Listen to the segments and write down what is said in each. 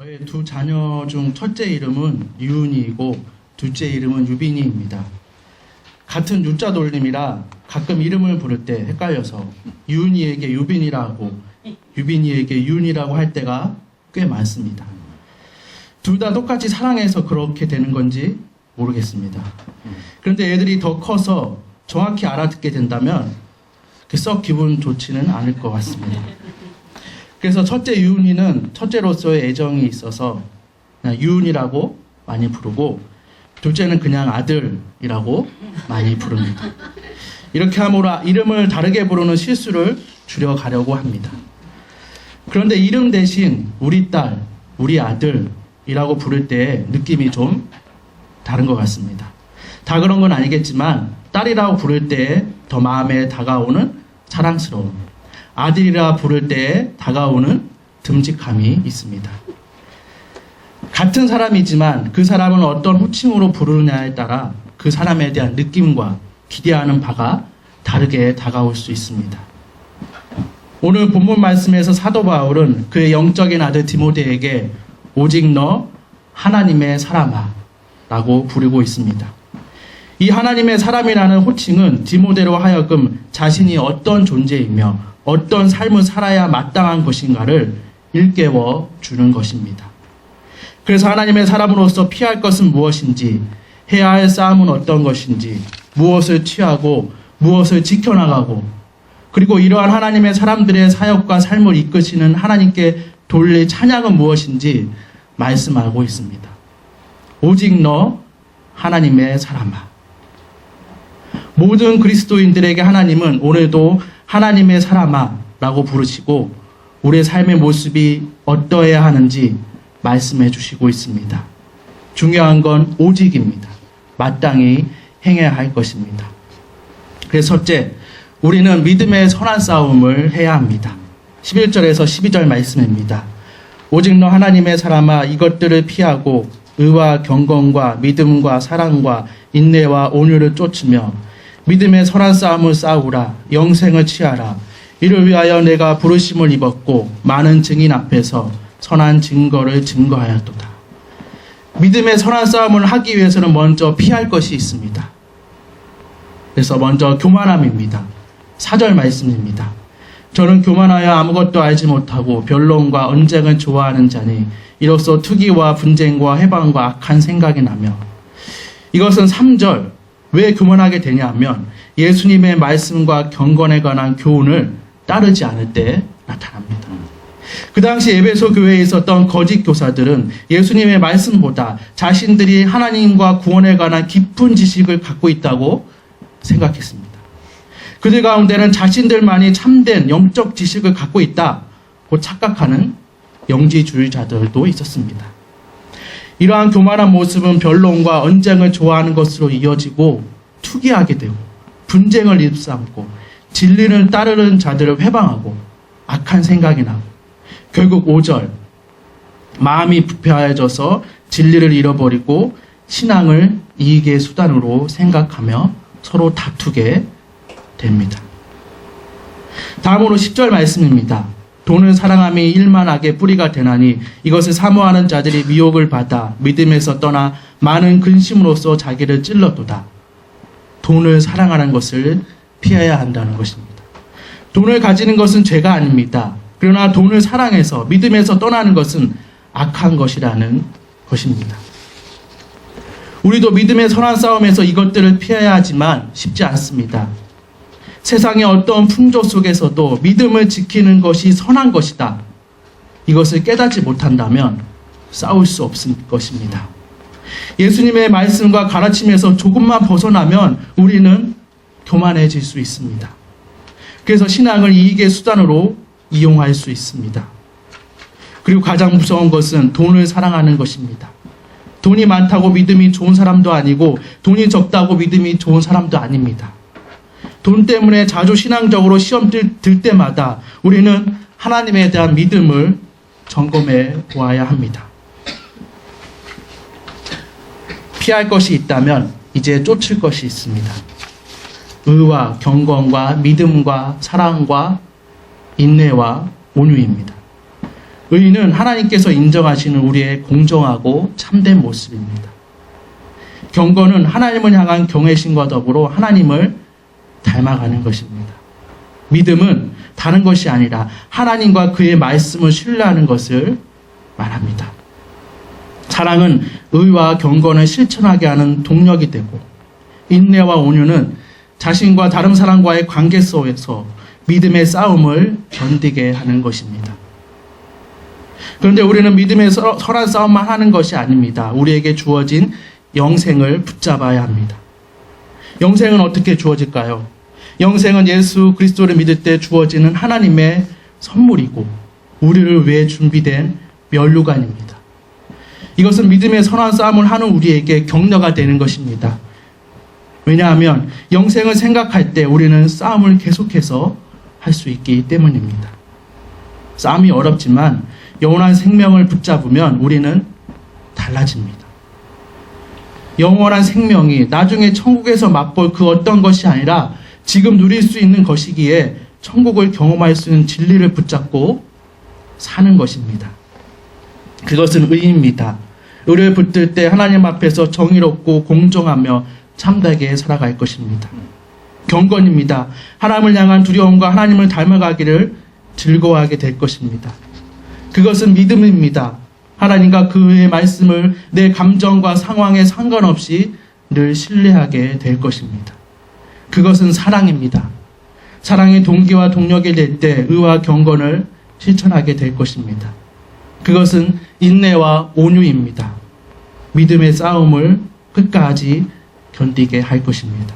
저의 두 자녀 중 첫째 이름은 유은이이고 둘째 이름은 유빈이입니다. 같은 유자 돌림이라 가끔 이름을 부를 때 헷갈려서 유은이에게 유빈이라고 유빈이에게 유은이라고 할 때가 꽤 많습니다. 둘 다 똑같이 사랑해서 그렇게 되는 건지 모르겠습니다. 그런데 애들이 더 커서 정확히 알아듣게 된다면 썩 기분 좋지는 않을 것 같습니다. 그래서 첫째 유은이는 첫째로서의 애정이 있어서 그냥 유은이라고 많이 부르고 둘째는 그냥 아들이라고 많이 부릅니다. 이렇게 함으로 이름을 다르게 부르는 실수를 줄여가려고 합니다. 그런데 이름 대신 우리 딸, 우리 아들이라고 부를 때 느낌이 좀 다른 것 같습니다. 다 그런 건 아니겠지만 딸이라고 부를 때 더 마음에 다가오는 사랑스러움, 아들이라 부를 때 다가오는 듬직함이 있습니다. 같은 사람이지만 그 사람은 어떤 호칭으로 부르느냐에 따라 그 사람에 대한 느낌과 기대하는 바가 다르게 다가올 수 있습니다. 오늘 본문 말씀에서 사도 바울은 그의 영적인 아들 디모데에게 오직 너 하나님의 사람아 라고 부르고 있습니다. 이 하나님의 사람이라는 호칭은 디모데로 하여금 자신이 어떤 존재이며 어떤 삶을 살아야 마땅한 것인가를 일깨워 주는 것입니다. 그래서 하나님의 사람으로서 피할 것은 무엇인지, 해야 할 싸움은 어떤 것인지, 무엇을 취하고 무엇을 지켜나가고, 그리고 이러한 하나님의 사람들의 사역과 삶을 이끄시는 하나님께 돌릴 찬양은 무엇인지 말씀하고 있습니다. 오직 너 하나님의 사람아. 모든 그리스도인들에게 하나님은 오늘도 하나님의 사람아 라고 부르시고 우리의 삶의 모습이 어떠해야 하는지 말씀해 주시고 있습니다. 중요한 건 오직입니다. 마땅히 행해야 할 것입니다. 그래서 첫째, 우리는 믿음의 선한 싸움을 해야 합니다. 11절에서 12절 말씀입니다. 오직 너 하나님의 사람아 이것들을 피하고 의와 경건과 믿음과 사랑과 인내와 온유를 쫓으며 믿음의 선한 싸움을 싸우라. 영생을 취하라. 이를 위하여 내가 부르심을 입었고 많은 증인 앞에서 선한 증거를 증거하였도다. 믿음의 선한 싸움을 하기 위해서는 먼저 피할 것이 있습니다. 그래서 먼저 교만함입니다. 4절 말씀입니다. 저는 교만하여 아무것도 알지 못하고 변론과 언쟁을 좋아하는 자니 이로써 투기와 분쟁과 해방과 악한 생각이 나며, 이것은 3절 왜 교만하게 되냐 하면 예수님의 말씀과 경건에 관한 교훈을 따르지 않을 때 나타납니다. 그 당시 에베소 교회에 있었던 거짓 교사들은 예수님의 말씀보다 자신들이 하나님과 구원에 관한 깊은 지식을 갖고 있다고 생각했습니다. 그들 가운데는 자신들만이 참된 영적 지식을 갖고 있다고 착각하는 영지주의자들도 있었습니다. 이러한 교만한 모습은 변론과 언쟁을 좋아하는 것으로 이어지고 투기하게 되고 분쟁을 일삼고 진리를 따르는 자들을 회방하고 악한 생각이 나고 결국 5절 마음이 부패하여져서 진리를 잃어버리고 신앙을 이익의 수단으로 생각하며 서로 다투게 됩니다. 다음으로 10절 말씀입니다. 돈을 사랑함이 일만하게 뿌리가 되나니 이것을 사모하는 자들이 미혹을 받아 믿음에서 떠나 많은 근심으로써 자기를 찔러도다. 돈을 사랑하는 것을 피해야 한다는 것입니다. 돈을 가지는 것은 죄가 아닙니다. 그러나 돈을 사랑해서 믿음에서 떠나는 것은 악한 것이라는 것입니다. 우리도 믿음의 선한 싸움에서 이것들을 피해야 하지만 쉽지 않습니다. 세상의 어떤 풍조 속에서도 믿음을 지키는 것이 선한 것이다. 이것을 깨닫지 못한다면 싸울 수 없을 것입니다. 예수님의 말씀과 가르침에서 조금만 벗어나면 우리는 교만해질 수 있습니다. 그래서 신앙을 이익의 수단으로 이용할 수 있습니다. 그리고 가장 무서운 것은 돈을 사랑하는 것입니다. 돈이 많다고 믿음이 좋은 사람도 아니고 돈이 적다고 믿음이 좋은 사람도 아닙니다. 돈 때문에 자주 신앙적으로 시험 들 때마다 우리는 하나님에 대한 믿음을 점검해 보아야 합니다. 피할 것이 있다면 이제 쫓을 것이 있습니다. 의와 경건과 믿음과 사랑과 인내와 온유입니다. 의인은 하나님께서 인정하시는 우리의 공정하고 참된 모습입니다. 경건은 하나님을 향한 경외심과 더불어 하나님을 닮아가는 것입니다. 믿음은 다른 것이 아니라 하나님과 그의 말씀을 신뢰하는 것을 말합니다. 사랑은 의와 경건을 실천하게 하는 동력이 되고, 인내와 온유는 자신과 다른 사람과의 관계 속에서 믿음의 싸움을 견디게 하는 것입니다. 그런데 우리는 믿음의 선한 싸움만 하는 것이 아닙니다. 우리에게 주어진 영생을 붙잡아야 합니다. 영생은 어떻게 주어질까요? 영생은 예수 그리스도를 믿을 때 주어지는 하나님의 선물이고 우리를 위해 준비된 면류관입니다. 이것은 믿음의 선한 싸움을 하는 우리에게 격려가 되는 것입니다. 왜냐하면 영생을 생각할 때 우리는 싸움을 계속해서 할 수 있기 때문입니다. 싸움이 어렵지만 영원한 생명을 붙잡으면 우리는 달라집니다. 영원한 생명이 나중에 천국에서 맛볼 그 어떤 것이 아니라 지금 누릴 수 있는 것이기에 천국을 경험할 수 있는 진리를 붙잡고 사는 것입니다. 그것은 의입니다. 의를 붙들 때 하나님 앞에서 정의롭고 공정하며 참되게 살아갈 것입니다. 경건입니다. 하나님을 향한 두려움과 하나님을 닮아가기를 즐거워하게 될 것입니다. 그것은 믿음입니다. 하나님과 그의 말씀을 내 감정과 상황에 상관없이 늘 신뢰하게 될 것입니다. 그것은 사랑입니다. 사랑의 동기와 동력이 될 때 의와 경건을 실천하게 될 것입니다. 그것은 인내와 온유입니다. 믿음의 싸움을 끝까지 견디게 할 것입니다.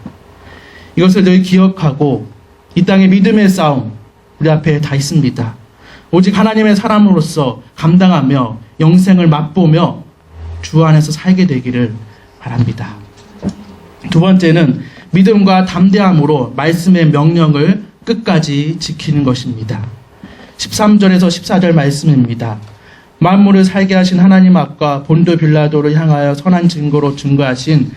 이것을 늘 기억하고 이 땅의 믿음의 싸움 우리 앞에 다 있습니다. 오직 하나님의 사람으로서 감당하며 영생을 맛보며 주 안에서 살게 되기를 바랍니다. 두 번째는 믿음과 담대함으로 말씀의 명령을 끝까지 지키는 것입니다. 13절에서 14절 말씀입니다. 만물을 살게 하신 하나님 앞과 본도 빌라도를 향하여 선한 증거로 증거하신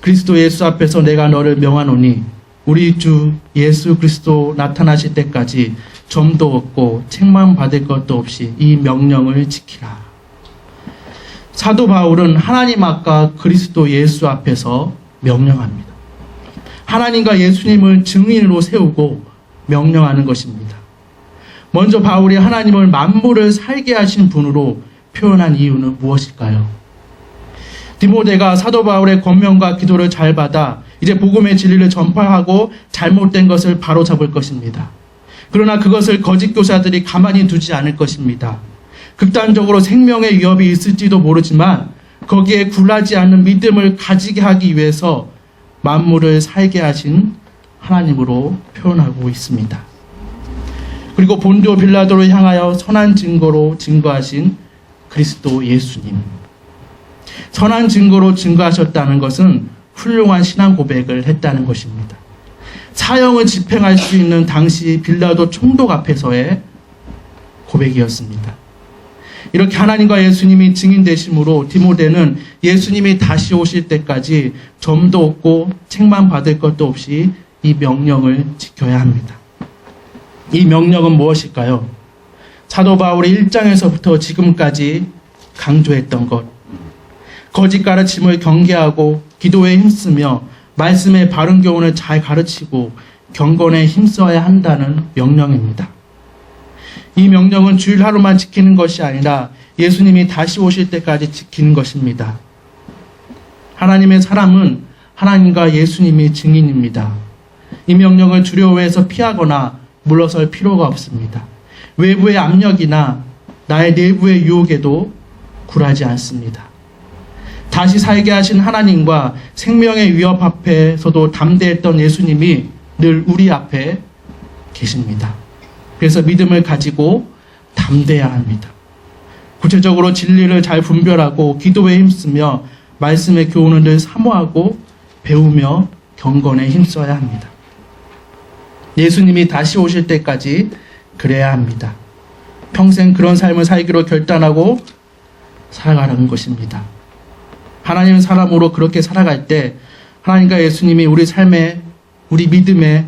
그리스도 예수 앞에서 내가 너를 명하노니 우리 주 예수 그리스도 나타나실 때까지 점도 없고 책망 받을 것도 없이 이 명령을 지키라. 사도 바울은 하나님 앞과 그리스도 예수 앞에서 명령합니다. 하나님과 예수님을 증인으로 세우고 명령하는 것입니다. 먼저 바울이 하나님을 만물을 살게 하신 분으로 표현한 이유는 무엇일까요? 디모데가 사도 바울의 권면과 기도를 잘 받아 이제 복음의 진리를 전파하고 잘못된 것을 바로잡을 것입니다. 그러나 그것을 거짓 교사들이 가만히 두지 않을 것입니다. 극단적으로 생명의 위협이 있을지도 모르지만 거기에 굴하지 않는 믿음을 가지게 하기 위해서 만물을 살게 하신 하나님으로 표현하고 있습니다. 그리고 본디오 빌라도를 향하여 선한 증거로 증거하신 그리스도 예수님. 선한 증거로 증거하셨다는 것은 훌륭한 신앙 고백을 했다는 것입니다. 사형을 집행할 수 있는 당시 빌라도 총독 앞에서의 고백이었습니다. 이렇게 하나님과 예수님이 증인되심으로 디모데는 예수님이 다시 오실 때까지 점도 없고 책만 받을 것도 없이 이 명령을 지켜야 합니다. 이 명령은 무엇일까요? 사도 바울이 1장에서부터 지금까지 강조했던 것. 거짓 가르침을 경계하고 기도에 힘쓰며 말씀의 바른 교훈을 잘 가르치고 경건에 힘써야 한다는 명령입니다. 이 명령은 주일 하루만 지키는 것이 아니라 예수님이 다시 오실 때까지 지키는 것입니다. 하나님의 사람은 하나님과 예수님이 증인입니다. 이 명령을 두려워해서 피하거나 물러설 필요가 없습니다. 외부의 압력이나 나의 내부의 유혹에도 굴하지 않습니다. 다시 살게 하신 하나님과 생명의 위협 앞에서도 담대했던 예수님이 늘 우리 앞에 계십니다. 그래서 믿음을 가지고 담대해야 합니다. 구체적으로 진리를 잘 분별하고 기도에 힘쓰며 말씀의 교훈을 늘 사모하고 배우며 경건에 힘써야 합니다. 예수님이 다시 오실 때까지 그래야 합니다. 평생 그런 삶을 살기로 결단하고 살아가는 것입니다. 하나님 사람으로 그렇게 살아갈 때 하나님과 예수님이 우리 삶에 우리 믿음의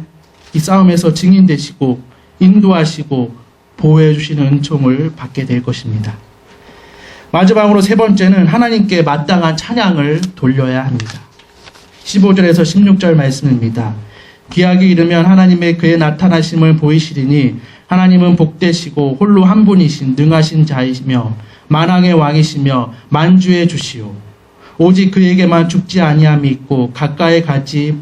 이 싸움에서 증인되시고 인도하시고 보호해 주시는 은총을 받게 될 것입니다. 마지막으로 세 번째는 하나님께 마땅한 찬양을 돌려야 합니다. 15절에서 16절 말씀입니다. 기약이 이르면 하나님의 그의 나타나심을 보이시리니 하나님은 복되시고 홀로 한 분이신 능하신 자이시며 만왕의 왕이시며 만주의 주시오. 오직 그에게만 죽지 아니함이 있고 가까이 가지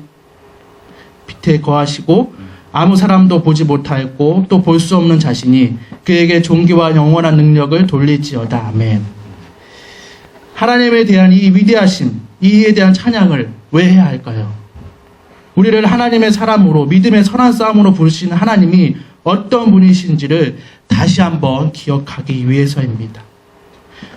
빛에 거하시고 아무 사람도 보지 못하였고 또 볼 수 없는 자신이 그에게 존귀와 영원한 능력을 돌릴지어다. 아멘. 하나님에 대한 이 위대하심, 이에 대한 찬양을 왜 해야 할까요? 우리를 하나님의 사람으로 믿음의 선한 싸움으로 부르시는 하나님이 어떤 분이신지를 다시 한번 기억하기 위해서입니다.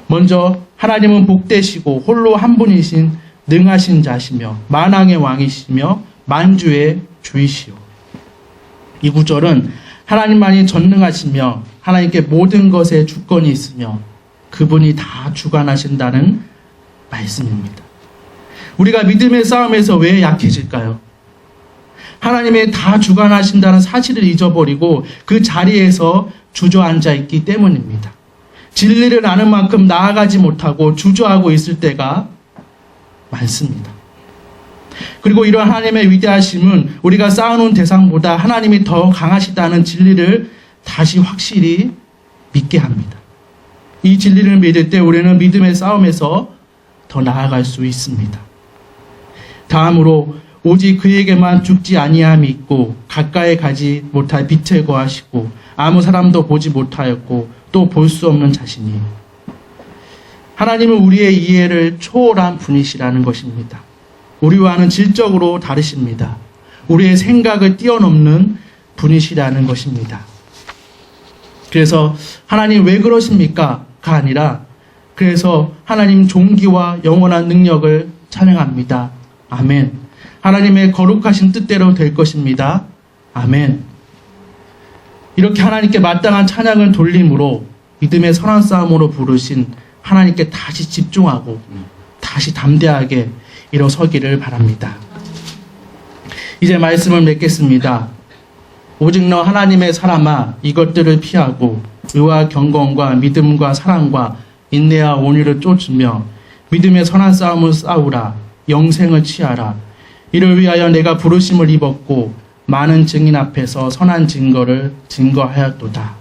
먼저 하나님은 복되시고 홀로 한 분이신 능하신 자시며 만왕의 왕이시며 만주의 주이시오. 이 구절은 하나님만이 전능하시며 하나님께 모든 것에 주권이 있으며 그분이 다 주관하신다는 말씀입니다. 우리가 믿음의 싸움에서 왜 약해질까요? 하나님의 다 주관하신다는 사실을 잊어버리고 그 자리에서 주저앉아 있기 때문입니다. 진리를 아는 만큼 나아가지 못하고 주저하고 있을 때가 많습니다. 그리고 이런 하나님의 위대하심은 우리가 쌓아놓은 대상보다 하나님이 더 강하시다는 진리를 다시 확실히 믿게 합니다. 이 진리를 믿을 때 우리는 믿음의 싸움에서 더 나아갈 수 있습니다. 다음으로 오직 그에게만 죽지 아니함이 있고 가까이 가지 못할 빛에 거하시고 아무 사람도 보지 못하였고 또 볼 수 없는 자신이. 하나님은 우리의 이해를 초월한 분이시라는 것입니다. 우리와는 질적으로 다르십니다. 우리의 생각을 뛰어넘는 분이시라는 것입니다. 그래서 하나님 왜 그러십니까? 가 아니라 그래서 하나님 존귀와 영원한 능력을 찬양합니다. 아멘. 하나님의 거룩하신 뜻대로 될 것입니다. 아멘. 이렇게 하나님께 마땅한 찬양을 돌림으로 믿음의 선한 싸움으로 부르신 하나님께 다시 집중하고 다시 담대하게 일어서기를 바랍니다. 이제 말씀을 맺겠습니다. 오직 너 하나님의 사람아 이것들을 피하고 의와 경건과 믿음과 사랑과 인내와 온유를 쫓으며 믿음의 선한 싸움을 싸우라. 영생을 취하라. 이를 위하여 내가 부르심을 입었고 많은 증인 앞에서 선한 증거를 증거하였도다.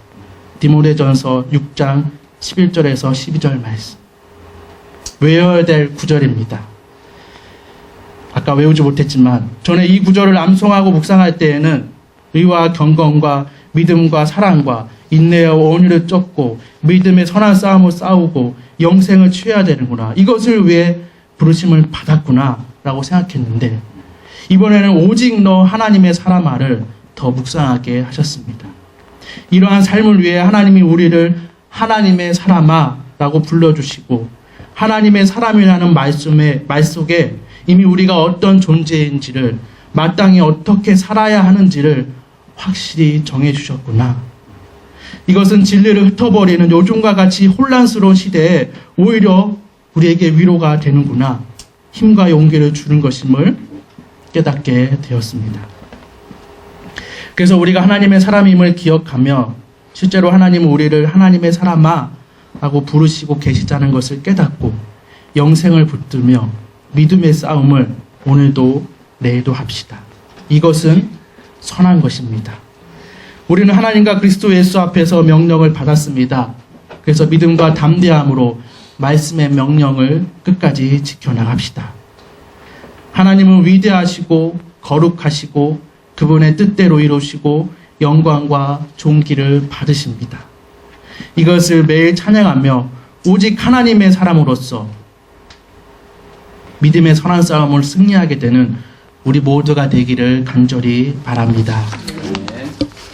디모데전서 6장 11절에서 12절 말씀. 외워야 될 구절입니다. 아까 외우지 못했지만 전에 이 구절을 암송하고 묵상할 때에는 의와 경건과 믿음과 사랑과 인내와 온유를 쫓고 믿음의 선한 싸움을 싸우고 영생을 취해야 되는구나. 이것을 위해 부르심을 받았구나 라고 생각했는데 이번에는 오직 너 하나님의 사람아를 더 묵상하게 하셨습니다. 이러한 삶을 위해 하나님이 우리를 하나님의 사람아 라고 불러주시고 하나님의 사람이라는 말 속에 이미 우리가 어떤 존재인지를 마땅히 어떻게 살아야 하는지를 확실히 정해주셨구나. 이것은 진리를 흩어버리는 요즘과 같이 혼란스러운 시대에 오히려 우리에게 위로가 되는구나. 힘과 용기를 주는 것임을 깨닫게 되었습니다. 그래서 우리가 하나님의 사람임을 기억하며 실제로 하나님은 우리를 하나님의 사람아 라고 부르시고 계시다는 것을 깨닫고 영생을 붙들며 믿음의 싸움을 오늘도 내일도 합시다. 이것은 선한 것입니다. 우리는 하나님과 그리스도 예수 앞에서 명령을 받았습니다. 그래서 믿음과 담대함으로 말씀의 명령을 끝까지 지켜나갑시다. 하나님은 위대하시고 거룩하시고 그분의 뜻대로 이루시고 영광과 존귀를 받으십니다. 이것을 매일 찬양하며 오직 하나님의 사람으로서 믿음의 선한 싸움을 승리하게 되는 우리 모두가 되기를 간절히 바랍니다.